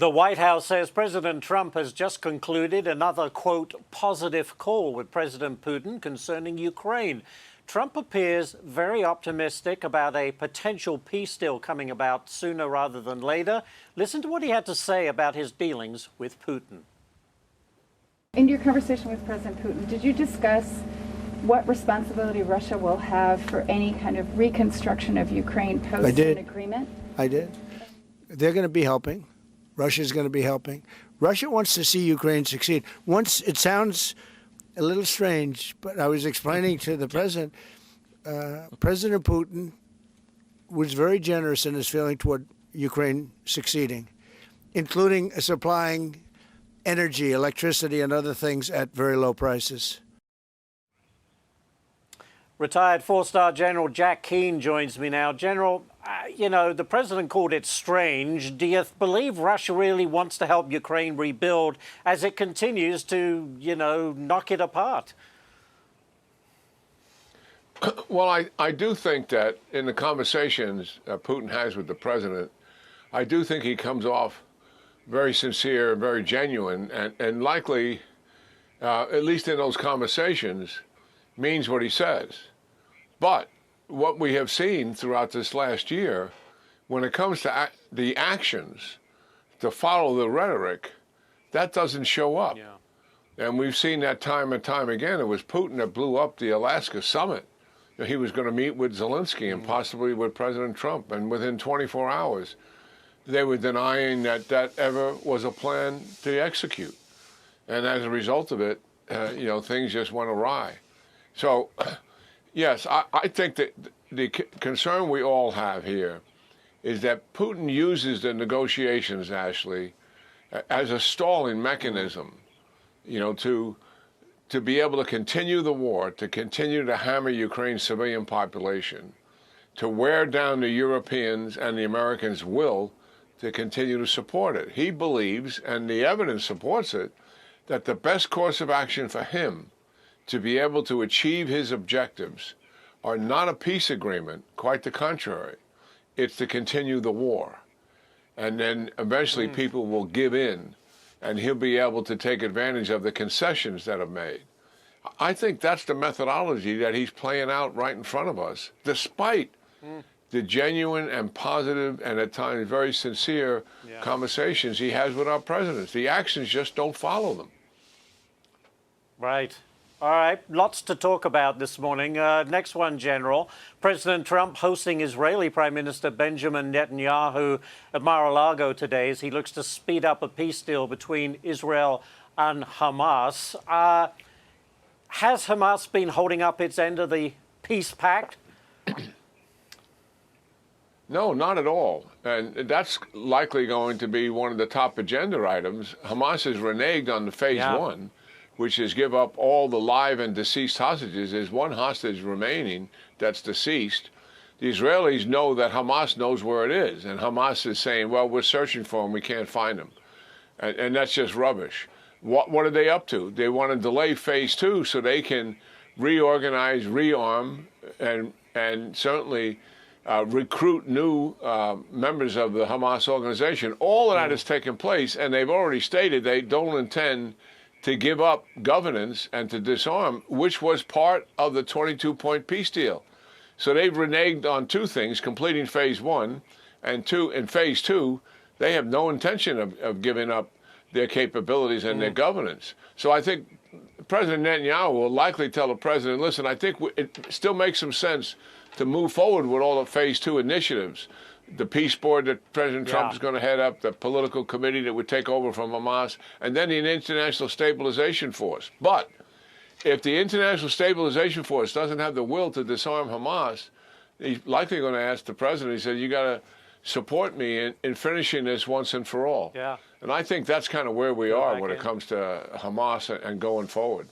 The White House says President Trump has just concluded another, quote, positive call with President Putin concerning Ukraine. Trump appears very optimistic about a potential peace deal coming about sooner rather than later. Listen to what he had to say about his dealings with Putin. In your conversation with President Putin, did you discuss what responsibility Russia will have for any kind of reconstruction of Ukraine post an agreement? I did. They're going to be helping. Russia's going to be helping. Russia wants to see Ukraine succeed. Once, it sounds a little strange, but I was explaining to the president, President Putin was very generous in his feeling toward Ukraine succeeding, including supplying energy, electricity, and other things at very low prices. Retired four-star General Jack Keane joins me now. General, you know, the president called it strange. Do you believe Russia really wants to help Ukraine rebuild as it continues to, you know, knock it apart? Well, I do think that in the conversations Putin has with the president, I do think he comes off very sincere, very genuine, and likely, at least in those conversations, means what he says. But what we have seen throughout this last year, when it comes to the actions to follow the rhetoric, that doesn't show up. Yeah. And we've seen that time and time again. It was Putin that blew up the Alaska summit. He was going to meet with Zelensky and possibly with President Trump. And within 24 hours, they were denying that that ever was a plan to execute. And as a result of it, you know, things just went awry. So, yes, I think that the concern we all have here is that Putin uses the negotiations, Ashley, as a stalling mechanism, you know, to be able to continue the war, to continue to hammer Ukraine's civilian population, to wear down the Europeans and the Americans' will to continue to support it. He believes, and the evidence supports it, that the best course of action for him to be able to achieve his objectives are not a peace agreement, quite the contrary. It's to continue the war. And then eventually people will give in, and he'll be able to take advantage of the concessions that are made. I think that's the methodology that he's playing out right in front of us, despite the genuine and positive and at times very sincere conversations he has with our presidents. The actions just don't follow them. Right. All right, lots to talk about this morning. Next one, General. President Trump hosting Israeli Prime Minister Benjamin Netanyahu at Mar-a-Lago today as he looks to speed up a peace deal between Israel and Hamas. Has Hamas been holding up its end of the peace pact? No, not at all. And that's likely going to be one of the top agenda items. Hamas has reneged on the phase one, which is give up all the live and deceased hostages. There's one hostage remaining that's deceased. The Israelis know that Hamas knows where it is, and Hamas is saying, well, we're searching for him, we can't find him. And that's just rubbish. What are they up to? They want to delay phase two so they can reorganize, rearm, and certainly recruit new members of the Hamas organization. All of that has taken place, and they've already stated they don't intend to give up governance and to disarm, which was part of the 22-point peace deal. So they've reneged on two things, completing phase one, and in phase two, they have no intention of giving up their capabilities and their governance. So I think President Netanyahu will likely tell the president, listen, I think it still makes some sense to move forward with all the phase two initiatives. The peace board that President Trump is going to head up, the political committee that would take over from Hamas, and then the International Stabilization Force. But if the International Stabilization Force doesn't have the will to disarm Hamas, he's likely going to ask the president, he said, you got to support me in finishing this once and for all. Yeah. And I think that's kind of where we are when it comes to Hamas and going forward.